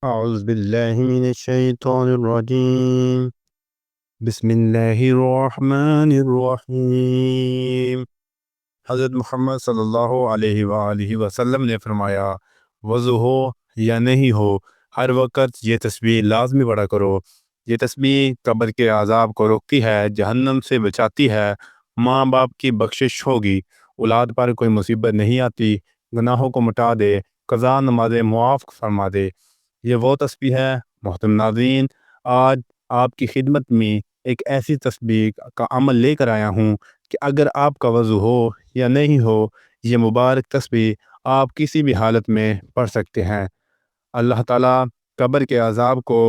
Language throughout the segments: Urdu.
أعوذ بالله من الشيطان الرجيم. بسم اللہ الرحمن الرحیم. حضرت محمد صلی اللہ علیہ وآلہ وسلم نے فرمایا، وضو ہو یا نہیں ہو، ہر وقت یہ تسبیح لازمی پڑھا کرو. یہ تسبیح قبر کے عذاب کو روکتی ہے، جہنم سے بچاتی ہے، ماں باپ کی بخشش ہوگی، اولاد پر کوئی مصیبت نہیں آتی، گناہوں کو مٹا دے، قضا نمازیں معاف فرما دے. یہ وہ تسبیح ہے. محترم ناظرین، آج آپ کی خدمت میں ایک ایسی تسبیح کا عمل لے کر آیا ہوں کہ اگر آپ کا وضو ہو یا نہیں ہو، یہ مبارک تسبیح آپ کسی بھی حالت میں پڑھ سکتے ہیں. اللہ تعالیٰ قبر کے عذاب کو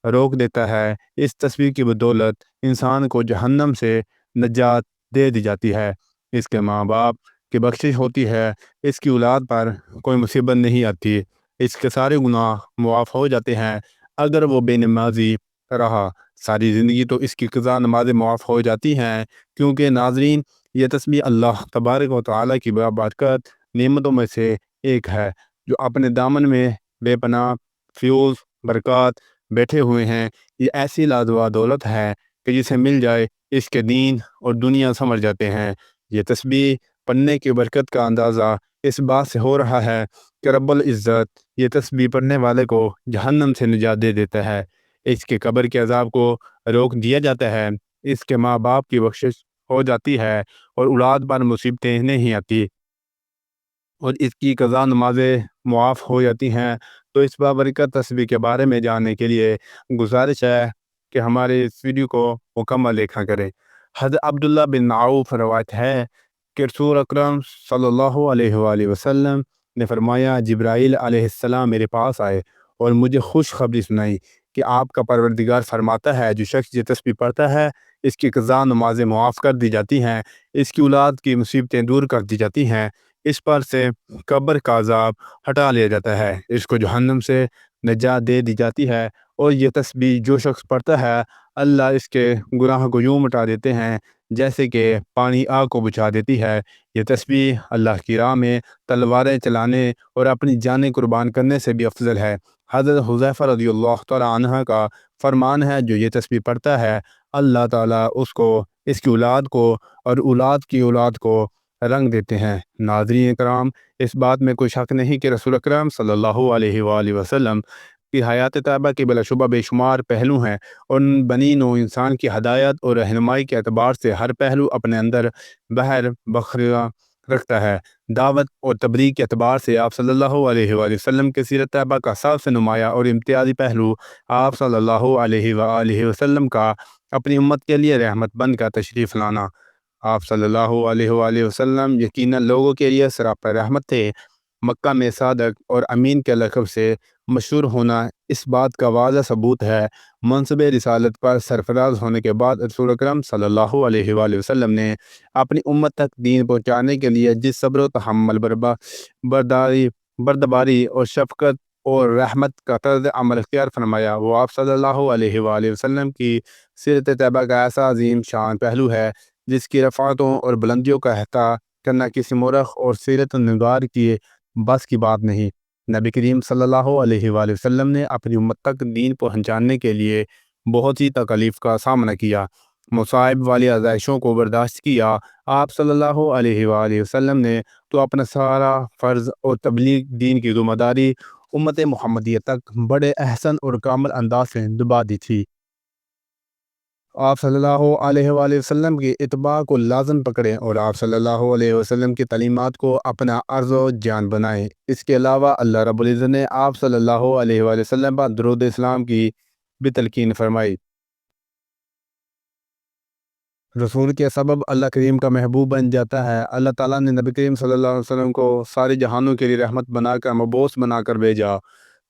روک دیتا ہے. اس تسبیح کی بدولت انسان کو جہنم سے نجات دے دی جاتی ہے، اس کے ماں باپ کی بخشش ہوتی ہے، اس کی اولاد پر کوئی مصیبت نہیں آتی، اس کے سارے گناہ معاف ہو جاتے ہیں. اگر وہ بے نمازی رہا ساری زندگی تو اس کی قضا نمازیں معاف ہو جاتی ہیں. کیونکہ ناظرین، یہ تسبیح اللہ تبارک و تعالیٰ کی بابرکت نعمتوں میں سے ایک ہے، جو اپنے دامن میں بے پناہ فیوز برکات بیٹھے ہوئے ہیں. یہ ایسی لازوال دولت ہے کہ جسے مل جائے اس کے دین اور دنیا سمجھ جاتے ہیں. یہ تسبیح پڑھنے کی برکت کا اندازہ اس بات سے ہو رہا ہے کہ رب العزت یہ تسبیح پڑھنے والے کو جہنم سے نجات دے دیتا ہے، اس کے قبر کے عذاب کو روک دیا جاتا ہے، اس کے ماں باپ کی بخشش ہو جاتی ہے اور اولاد پر مصیبتیں نہیں آتی، اور اس کی قضا نمازیں معاف ہو جاتی ہیں. تو اس بابرکت تسبیح کے بارے میں جاننے کے لیے گزارش ہے کہ ہمارے اس ویڈیو کو مکمل دیکھا کریں. حضرت عبداللہ بن عوف روایت ہے کہ رسول اکرم صلی اللہ علیہ وآلہ وسلم نے فرمایا، جبرائیل علیہ السلام میرے پاس آئے اور مجھے خوشخبری سنائی کہ آپ کا پروردگار فرماتا ہے، جو شخص یہ تسبیح پڑھتا ہے اس کی قضا نمازیں معاف کر دی جاتی ہیں، اس کی اولاد کی مصیبتیں دور کر دی جاتی ہیں، اس پر سے قبر کا عذاب ہٹا لیا جاتا ہے، اس کو جہنم سے نجات دے دی جاتی ہے. اور یہ تسبیح جو شخص پڑھتا ہے، اللہ اس کے گناہ کو یوں مٹا دیتے ہیں جیسے کہ پانی آگ کو بجھا دیتی ہے. یہ تسبیح اللہ کی راہ میں تلواریں چلانے اور اپنی جانیں قربان کرنے سے بھی افضل ہے. حضرت حذیفہ رضی اللہ تعالیٰ عنہ کا فرمان ہے، جو یہ تسبیح پڑھتا ہے اللہ تعالیٰ اس کو، اس کی اولاد کو اور اولاد کی اولاد کو رنگ دیتے ہیں. ناظرین کرام، اس بات میں کوئی شک نہیں کہ رسول اکرم صلی اللہ علیہ وآلہ وسلم کی حیات طیبہ کے بلا شبہ بے شمار پہلو ہیں، اور بنی نوع انسان کی ہدایت اور رہنمائی کے اعتبار سے ہر پہلو اپنے اندر بحر بخرا رکھتا ہے. دعوت اور تبلیغ کے اعتبار سے آپ صلی اللہ علیہ وآلہ وسلم کے سیرت طیبہ کا سب سے نمایاں اور امتیازی پہلو آپ صلی اللہ علیہ وآلہ وسلم کا اپنی امت کے لیے رحمت بن کر تشریف لانا. آپ صلی اللہ علیہ وآلہ وسلم یقیناً لوگوں کے لیے سراپا رحمت تھے. مکہ میں صادق اور امین کے لقب سے مشہور ہونا اس بات کا واضح ثبوت ہے. منصب رسالت پر سرفراز ہونے کے بعد رسول اکرم صلی اللہ علیہ وآلہ وسلم نے اپنی امت تک دین پہنچانے کے لیے جس صبر و تحمل، بردباری اور شفقت اور رحمت کا طرز عمل اختیار فرمایا، وہ آپ صلی اللہ علیہ وآلہ وسلم کی سیرت طیبہ کا ایسا عظیم شان پہلو ہے جس کی رفعتوں اور بلندیوں کا احاطہ کرنا کسی مورخ اور سیرت نگار کی بس کی بات نہیں. نبی کریم صلی اللہ علیہ وآلہ وسلم نے اپنی امت تک دین پہنچانے کے لیے بہت سی تکالیف کا سامنا کیا، مصائب والی آزمائشوں کو برداشت کیا. آپ صلی اللہ علیہ وآلہ وسلم نے تو اپنا سارا فرض اور تبلیغ دین کی ذمہ داری امت محمدیہ تک بڑے احسن اور کامل انداز سے نبھا دی تھی. آپ صلی اللہ علیہ وآلہ وسلم کی اتباع کو لازم پکڑیں اور آپ صلی اللہ علیہ وسلم کی تعلیمات کو اپنا عرض و جان بنائیں. اس کے علاوہ اللہ رب العزت نے آپ صلی اللہ علیہ وآلہ وسلم پر درود اسلام کی بھی تلقین فرمائی. رسول کے سبب اللہ کریم کا محبوب بن جاتا ہے. اللہ تعالیٰ نے نبی کریم صلی اللہ علیہ وسلم کو سارے جہانوں کے لیے رحمت بنا کر مبعوث بنا کر بھیجا.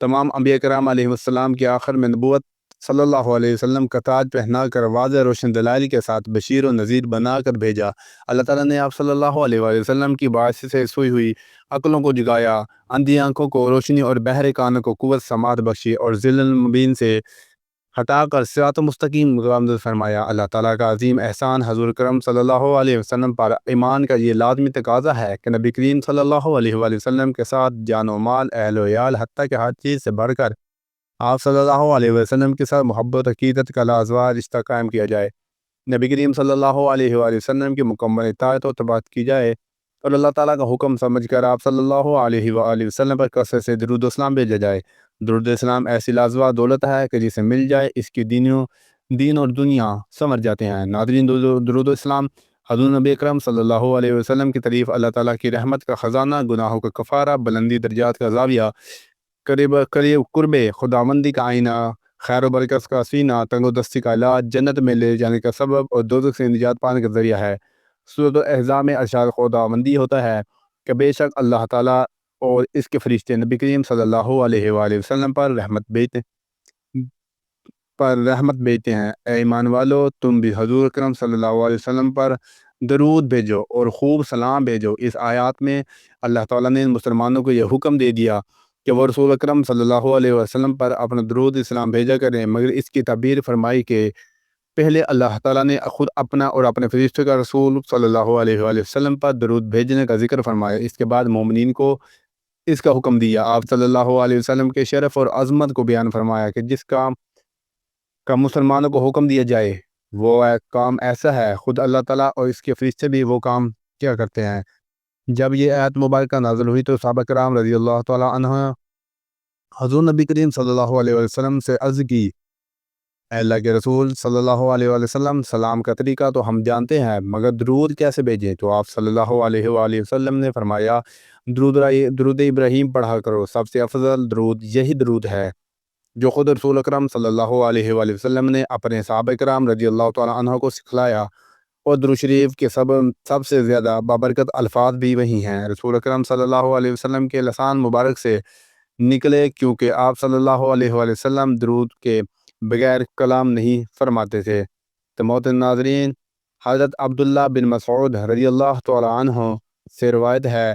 تمام انبیاء کرام علیہ السلام کے آخر میں نبوت صلی اللہ علیہ وسلم کا تاج پہنا کر واضح روشن دلائل کے ساتھ بشیر و نذیر بنا کر بھیجا. اللہ تعالیٰ نے آپ صلی اللہ علیہ وآلہ وسلم کی باعث سے سوئی ہوئی عقلوں کو جگایا، اندھی آنکھوں کو روشنی اور بہرے کانوں کو قوت سماعت بخشی، اور ذل المبین سے ہٹا کر صراط مستقیم گامزن فرمایا. اللہ تعالیٰ کا عظیم احسان حضور کرم صلی اللہ علیہ وسلم پر ایمان کا یہ لازمی تقاضا ہے کہ نبی کریم صلی اللہ علیہ وآلہ وسلم کے ساتھ جان و مال، اہل و عیال، حتیٰ کہ ہر چیز سے بڑھ کر آپ صلی اللہ علیہ وسلم کے ساتھ محبت عقیدت کا لازوال رشتہ قائم کیا جائے، نبی کریم صلی اللہ علیہ وآلہ وسلم کی مکمل اطاعت و اتباع کی جائے، اور اللہ تعالیٰ کا حکم سمجھ کر آپ صلی اللہ علیہ وآلہ وسلم پر کثرت سے درود و اسلام بھیجا جائے۔ درود و اسلام ایسی لازوال دولت ہے کہ جسے مل جائے اس کی دین اور دنیا سمر جاتے ہیں۔ ناظرین، درود و اسلام حضور نبی اکرم صلی اللہ علیہ وسلم کی تعریف، اللہ تعالیٰ کی رحمت کا خزانہ، گناہوں کا کفارہ، بلندی درجات کا زاویہ، قرب خداوندی کا آئینہ، خیر و برکت کا سینہ، تنگ و دستی کا علاج، جنت میں لے جانے کا سبب اور دوزخ سے نجات پانے کا ذریعہ ہے۔ سورۃ الاحزاب میں ارشاد خداوندی ہوتا ہے کہ بے شک اللہ تعالیٰ اور اس کے فرشتے نبی کریم صلی اللہ علیہ وآلہ وسلم پر رحمت بھیجتے ہیں۔ اے ایمان والو، تم بھی حضور اکرم صلی اللہ علیہ وسلم پر درود بھیجو اور خوب سلام بھیجو۔ اس آیات میں اللہ تعالیٰ نے مسلمانوں کو یہ حکم دے دیا کہ وہ رسول اکرم صلی اللہ علیہ وسلم پر اپنا درود اسلام بھیجا کریں، مگر اس کی تعبیر فرمائی کہ پہلے اللہ تعالیٰ نے خود اپنا اور اپنے فرشتے کا رسول صلی اللہ علیہ وآلہ وسلم پر درود بھیجنے کا ذکر فرمایا، اس کے بعد مومنین کو اس کا حکم دیا۔ آپ صلی اللہ علیہ وسلم کے شرف اور عظمت کو بیان فرمایا کہ جس کام کا مسلمانوں کو حکم دیا جائے وہ کام ایسا ہے، خود اللہ تعالیٰ اور اس کے فرشتے بھی وہ کام کیا کرتے ہیں۔ جب یہ آیت مبارکہ نازل ہوئی تو صحابہ کرام رضی اللہ تعالیٰ عنہ حضور نبی کریم صلی اللہ علیہ وسلم سے عرض کی، اے اللہ کے رسول صلی اللہ علیہ وسلم، سلام کا طریقہ تو ہم جانتے ہیں، مگر درود کیسے بھیجیں؟ تو آپ صلی اللہ علیہ وسلم نے فرمایا، درود ابراہیم پڑھا کرو، سب سے افضل درود یہی درود ہے جو خود رسول اکرم صلی اللہ علیہ وسلم نے اپنے صحابہ کرام رضی اللہ تعالیٰ عنہ کو سکھلایا، اور درود شریف کے سب سے زیادہ بابرکت الفاظ بھی وہی ہیں، رسول اکرم صلی اللہ علیہ وسلم کے لسان مبارک سے نکلے، کیونکہ آپ صلی اللہ علیہ وسلم درود کے بغیر کلام نہیں فرماتے تھے۔ تو محترم ناظرین، حضرت عبداللہ بن مسعود رضی اللہ تعالیٰ عنہ سے روایت ہے،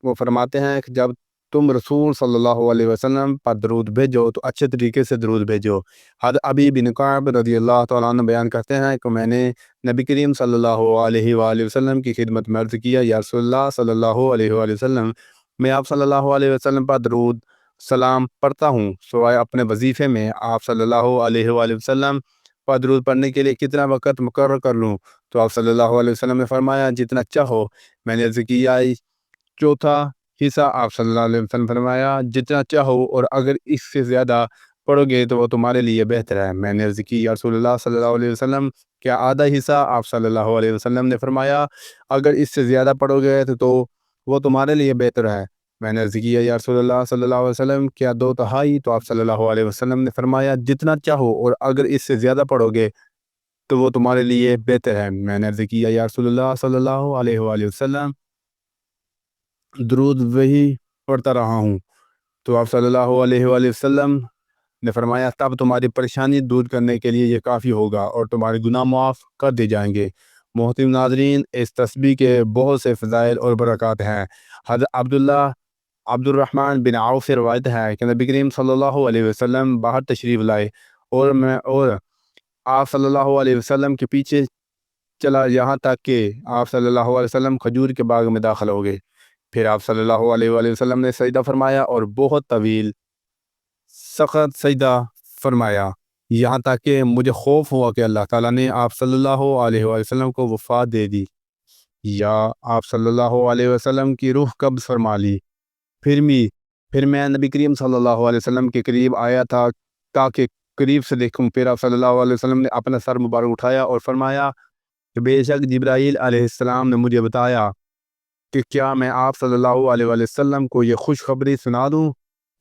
وہ فرماتے ہیں کہ جب تم رسول صلی اللہ علیہ وسلم پر درود بھیجو تو اچھے طریقے سے درود بھیجو۔ حضرت ابی بن کعب رضی اللہ تعالیٰ عنہ بیان کرتے ہیں کہ میں نے نبی کریم صلی اللہ علیہ وآلہ وسلم کی خدمت میں عرض کیا، یا رسول اللہ صلی اللہ علیہ وآلہ وسلم، میں آپ صلی اللہ علیہ وسلم پر درود سلام پڑھتا ہوں، سوائے اپنے وظیفے میں آپ صلی اللہ علیہ وآلہ وسلم پر درود پڑھنے کے لیے کتنا وقت مقرر کر لوں؟ تو آپ صلی اللہ علیہ وسلم نے فرمایا، جتنا چاہو۔ میں نے عرض کیا، چوتھا حصہ؟ آپ صلی اللہ علیہ وسلم فرمایا، جتنا چاہو، اور اگر اس سے زیادہ پڑھو گے تو وہ تمہارے لیے بہتر ہے۔ میں نے عرض کی، یا رسول اللہ صلی اللہ علیہ وسلم، کیا آدھا حصہ؟ آپ صلی اللہ علیہ وسلم نے فرمایا، اگر اس سے زیادہ پڑھو گے تو وہ تمہارے لیے بہتر ہے۔ میں نے عرض کیا، یا رسول اللہ صلی اللہ علیہ وسلم، کیا دو تہائی؟ تو آپ صلی اللہ علیہ وسلم نے فرمایا، جتنا چاہو، اور اگر اس سے زیادہ پڑھو گے تو وہ تمہارے لیے بہتر ہے۔ میں نے عرض کیا، یا رسول اللہ صلی اللہ علیہ وآلہ وسلم، درود وہی پڑھتا رہا ہوں۔ تو آپ صلی اللہ علیہ وآلہ وسلم نے فرمایا، تب تمہاری پریشانی دور کرنے کے لیے یہ کافی ہوگا اور تمہارے گناہ معاف کر دیے جائیں گے۔ محترم ناظرین، اس تسبیح کے بہت سے فضائل اور برکات ہیں۔ حضرت عبد الرحمن بن عوف سے روایت ہے کہ نبی کریم صلی اللہ علیہ وسلم باہر تشریف لائے اور آپ صلی اللہ علیہ وسلم کے پیچھے چلا، یہاں تک کہ آپ صلی اللہ علیہ وسلم کھجور کے باغ میں داخل ہو گئے۔ پھر آپ صلی اللہ علیہ وآلہ وسلم نے سجدہ فرمایا اور بہت طویل سخت سجدہ فرمایا، یہاں تک کہ مجھے خوف ہوا کہ اللہ تعالیٰ نے آپ صلی اللہ علیہ وآلہ وسلم کو وفات دے دی، یا آپ صلی اللہ علیہ وسلم کی روح قبض فرما لی۔ پھر میں نبی کریم صلی اللہ علیہ وسلم کے قریب آیا تھا تاکہ قریب سے دیکھوں۔ پھر آپ صلی اللہ علیہ وسلم نے اپنا سر مبارک اٹھایا اور فرمایا کہ بے شک جبرائیل علیہ السلام نے مجھے بتایا کہ کیا میں آپ صلی اللہ علیہ وآلہ وسلم کو یہ خوشخبری سنا دوں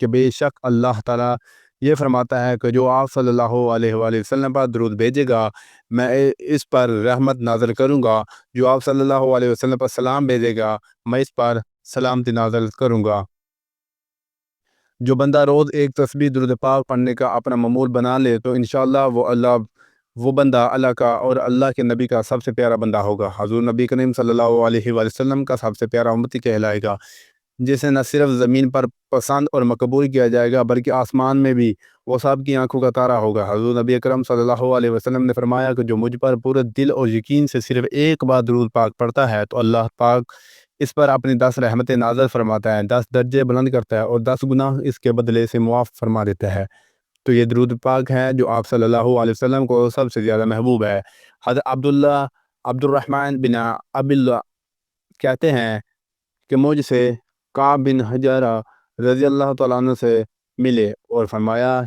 کہ بے شک اللہ تعالیٰ یہ فرماتا ہے کہ جو آپ صلی اللہ علیہ وآلہ وسلم پر درود بھیجے گا میں اس پر رحمت نازل کروں گا، جو آپ صلی اللہ علیہ وسلم پر سلام بھیجے گا میں اس پر سلامتی نازل کروں گا۔ جو بندہ روز ایک تسبیح درود پاک پڑھنے کا اپنا معمول بنا لے تو انشاءاللہ وہ بندہ اللہ کا اور اللہ کے نبی کا سب سے پیارا بندہ ہوگا، حضور نبی کریم صلی اللہ علیہ وآلہ وسلم کا سب سے پیارا امتی کہلائے گا، جسے نہ صرف زمین پر پسند اور مقبول کیا جائے گا بلکہ آسمان میں بھی وہ سب کی آنکھوں کا تارا ہوگا۔ حضور نبی اکرم صلی اللہ علیہ وسلم نے فرمایا کہ جو مجھ پر پورے دل اور یقین سے صرف ایک بار درود پاک پڑھتا ہے تو اللہ پاک اس پر اپنی 10 رحمتیں نازل فرماتا ہے، 10 درجے بلند کرتا ہے اور 10 گناہ اس کے بدلے سے معاف فرما دیتا ہے۔ تو یہ درود پاک ہے جو آپ صلی اللہ علیہ وسلم کو سب سے زیادہ محبوب ہے۔ حضرت عبد الرحمن بن ابی اللہ کہتے ہیں کہ مجھ سے کعب بن حجرہ رضی اللہ تعالیٰ عنہ سے ملے اور فرمایا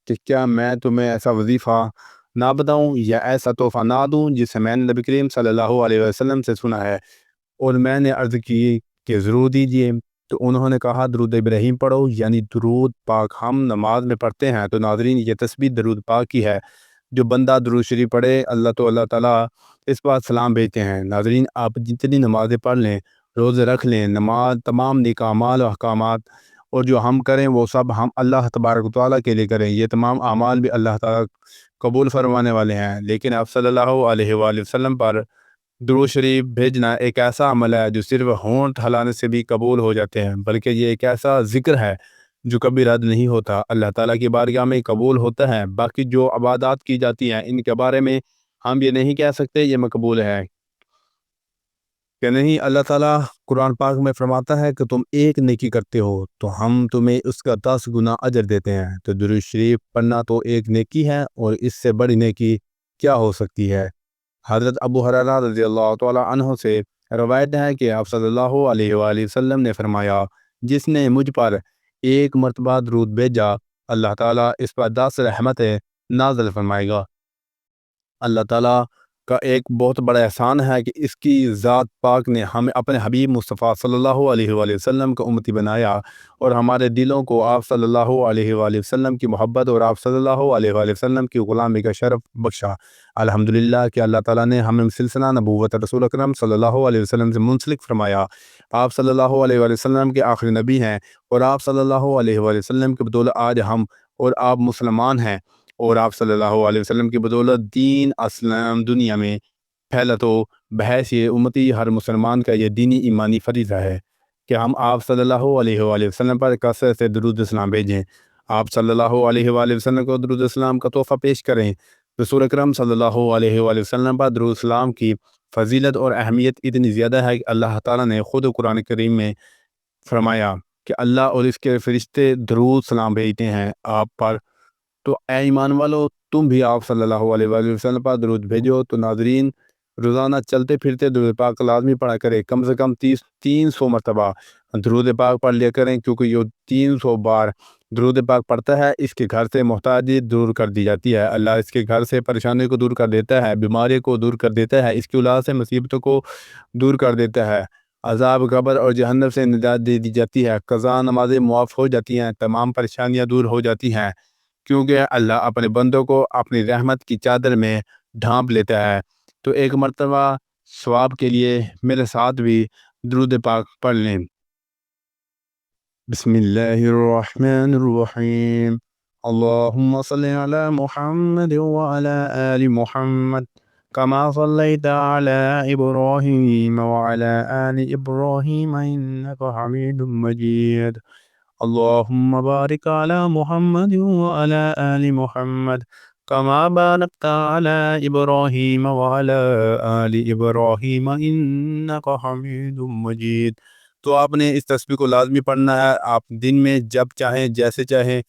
کہ کیا میں تمہیں ایسا وظیفہ نہ بتاؤں یا ایسا تحفہ نہ دوں جسے میں نے نبی کریم صلی اللہ علیہ وسلم سے سنا ہے؟ اور میں نے عرض کی کہ ضرور دیجیے۔ تو انہوں نے کہا درود ابراہیم پڑھو، یعنی درود پاک ہم نماز میں پڑھتے ہیں۔ تو ناظرین یہ تسبیح درود پاک کی ہے۔ جو بندہ درود شریف پڑھے اللہ تعالیٰ اس بات سلام بھیجتے ہیں۔ ناظرین آپ جتنی نمازیں پڑھ لیں، روزے رکھ لیں، نماز تمام نیک اعمال و احکامات اور جو ہم کریں وہ سب ہم اللہ تبارک و تعالیٰ کے لیے کریں۔ یہ تمام اعمال بھی اللہ تعالیٰ قبول فرمانے والے ہیں، لیکن آپ صلی اللہ علیہ وآلہ وسلم پر درود شریف بھیجنا ایک ایسا عمل ہے جو صرف ہونٹ ہلانے سے بھی قبول ہو جاتے ہیں، بلکہ یہ ایک ایسا ذکر ہے جو کبھی رد نہیں ہوتا، اللہ تعالیٰ کی بارگاہ میں قبول ہوتا ہے۔ باقی جو عبادات کی جاتی ہیں ان کے بارے میں ہم یہ نہیں کہہ سکتے یہ مقبول ہے کہ نہیں۔ اللہ تعالیٰ قرآن پاک میں فرماتا ہے کہ تم ایک نیکی کرتے ہو تو ہم تمہیں اس کا 10 گنا اجر دیتے ہیں۔ تو درود شریف پڑھنا تو ایک نیکی ہے، اور اس سے بڑی نیکی کیا ہو سکتی ہے؟ حضرت ابو ہریرہ رضی اللہ تعالیٰ عنہ سے روایت ہے کہ آپ صلی اللہ علیہ وآلہ وسلم نے فرمایا جس نے مجھ پر ایک مرتبہ درود بھیجا اللہ تعالیٰ اس پر 10 رحمتیں نازل فرمائے گا۔ اللہ تعالیٰ کا ایک بہت بڑا احسان ہے کہ اس کی ذات پاک نے ہمیں اپنے حبیب مصطفیٰ صلی اللہ علیہ وآلہ وسلم کا امتی بنایا، اور ہمارے دلوں کو آپ صلی اللہ علیہ وآلہ وسلم کی محبت اور آپ صلی اللہ علیہ وآلہ وسلم کی غلامی کا شرف بخشا۔ الحمدللہ کہ اللہ تعالیٰ نے ہمیں سلسلہ نبوت رسول اکرم صلی اللہ علیہ وسلم سے منسلک فرمایا۔ آپ صلی اللہ علیہ وآلہ وسلم کے آخری نبی ہیں، اور آپ صلی اللہ علیہ وآلہ وسلم کی بدولت آج ہم اور آپ مسلمان ہیں، اور آپ صلی اللہ علیہ وسلم کی بدولت دین اسلام دنیا میں پھیلا۔ تو بحیث یہ امتی ہر مسلمان کا یہ دینی ایمانی فریضہ ہے کہ ہم آپ صلی اللہ علیہ وآلہ وسلم پر کثرت سے درود اسلام بھیجیں، آپ صلی اللہ علیہ وآلہ وسلم کو درود اسلام کا تحفہ پیش کریں۔ رسول اکرم صلی اللہ علیہ وآلہ وسلم پر درود اسلام کی فضیلت اور اہمیت اتنی زیادہ ہے کہ اللہ تعالیٰ نے خود قرآن کریم میں فرمایا کہ اللہ اور اس کے فرشتے درود سلام بھیجتے ہیں آپ پر۔ تو اے ایمان والو تم بھی آپ صلی اللہ علیہ وآلہ وسلم پر درود بھیجو۔ تو ناظرین روزانہ چلتے پھرتے درود پاک لازمی پڑھا کریں، کم سے کم 300 مرتبہ درود پاک پڑھ لیا کریں، کیونکہ یہ 300 بار درود پاک پڑھتا ہے اس کے گھر سے محتاجی دور کر دی جاتی ہے، اللہ اس کے گھر سے پریشانی کو دور کر دیتا ہے، بیماری کو دور کر دیتا ہے، اس کی اولاد سے مصیبتوں کو دور کر دیتا ہے، عذاب قبر اور جہنم سے نجات دے دی جاتی ہے، قضا نمازیں معاف ہو جاتی ہیں، تمام پریشانیاں دور ہو جاتی ہیں، کیونکہ اللہ اپنے بندوں کو اپنی رحمت کی چادر میں ڈھانپ لیتا ہے۔ تو ایک مرتبہ ثواب کے لیے میرے ساتھ بھی درود پاک پڑھ لیں۔ بسم اللہ الرحمن الرحیم، اللہم صلی علی محمد وعلی آل محمد کما صلیت علی ابراہیم وعلی آل ابراہیم انکا حمید مجید، اللہم بارک علی محمد وعلی آل محمد کما بارکت علی ابراہیم وعلی آل ابراہیم انکا حمید مجید۔ تو آپ نے اس تسبیح کو لازمی پڑھنا ہے، آپ دن میں جب چاہیں جیسے چاہیں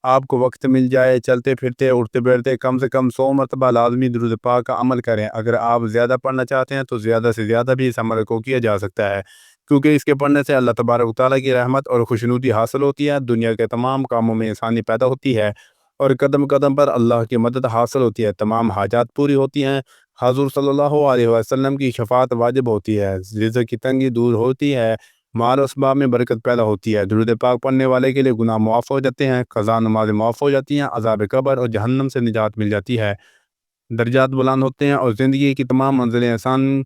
آپ کو وقت مل جائے، چلتے پھرتے اٹھتے بیٹھتے کم سے کم 100 مرتبہ لازمی درود پاک کا عمل کریں۔ اگر آپ زیادہ پڑھنا چاہتے ہیں تو زیادہ سے زیادہ بھی اس عمل کو کیا جا سکتا ہے، کیونکہ اس کے پڑھنے سے اللہ تبارک و تعالیٰ کی رحمت اور خوشنودی حاصل ہوتی ہے، دنیا کے تمام کاموں میں آسانی پیدا ہوتی ہے، اور قدم قدم پر اللہ کی مدد حاصل ہوتی ہے، تمام حاجات پوری ہوتی ہیں، حضور صلی اللہ علیہ وسلم کی شفاعت واجب ہوتی ہے، رزق کی تنگی دور ہوتی ہے، مال و اسباب میں برکت پیدا ہوتی ہے، درود پاک پڑھنے والے کے لیے گناہ معاف ہو جاتے ہیں، قضا نمازیں معاف ہو جاتی ہیں، عذاب قبر اور جہنم سے نجات مل جاتی ہے، درجات بلند ہوتے ہیں، اور زندگی کی تمام منزلیں آسان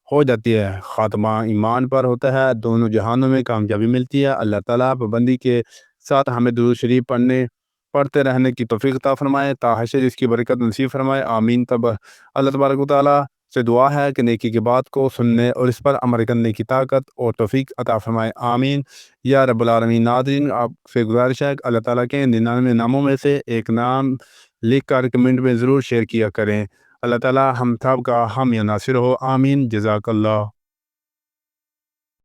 ہو جاتی ہے، خاتمہ ایمان پر ہوتا ہے، دونوں جہانوں میں کامیابی ملتی ہے۔ اللہ تعالیٰ پابندی کے ساتھ ہمیں درود شریف پڑھتے رہنے کی توفیق عطا فرمائے، تا حشر اس کی برکت نصیب فرمائے، آمین۔ تب اللہ تبارک و تعالیٰ سے دعا ہے کہ نیکی کی بات کو سننے اور اس پر عمل کرنے کی طاقت اور توفیق عطا فرمائے، آمین یا رب العالمین۔ ناظرین آپ سے گزارش ہے کہ اللہ تعالیٰ کے 99 ناموں میں سے ایک نام لکھ کر کمنٹ میں ضرور شیئر کیا کریں۔ اللہ تعالیٰ ہم سب کا حامی و ناصر ہو، آمین، جزاک اللہ۔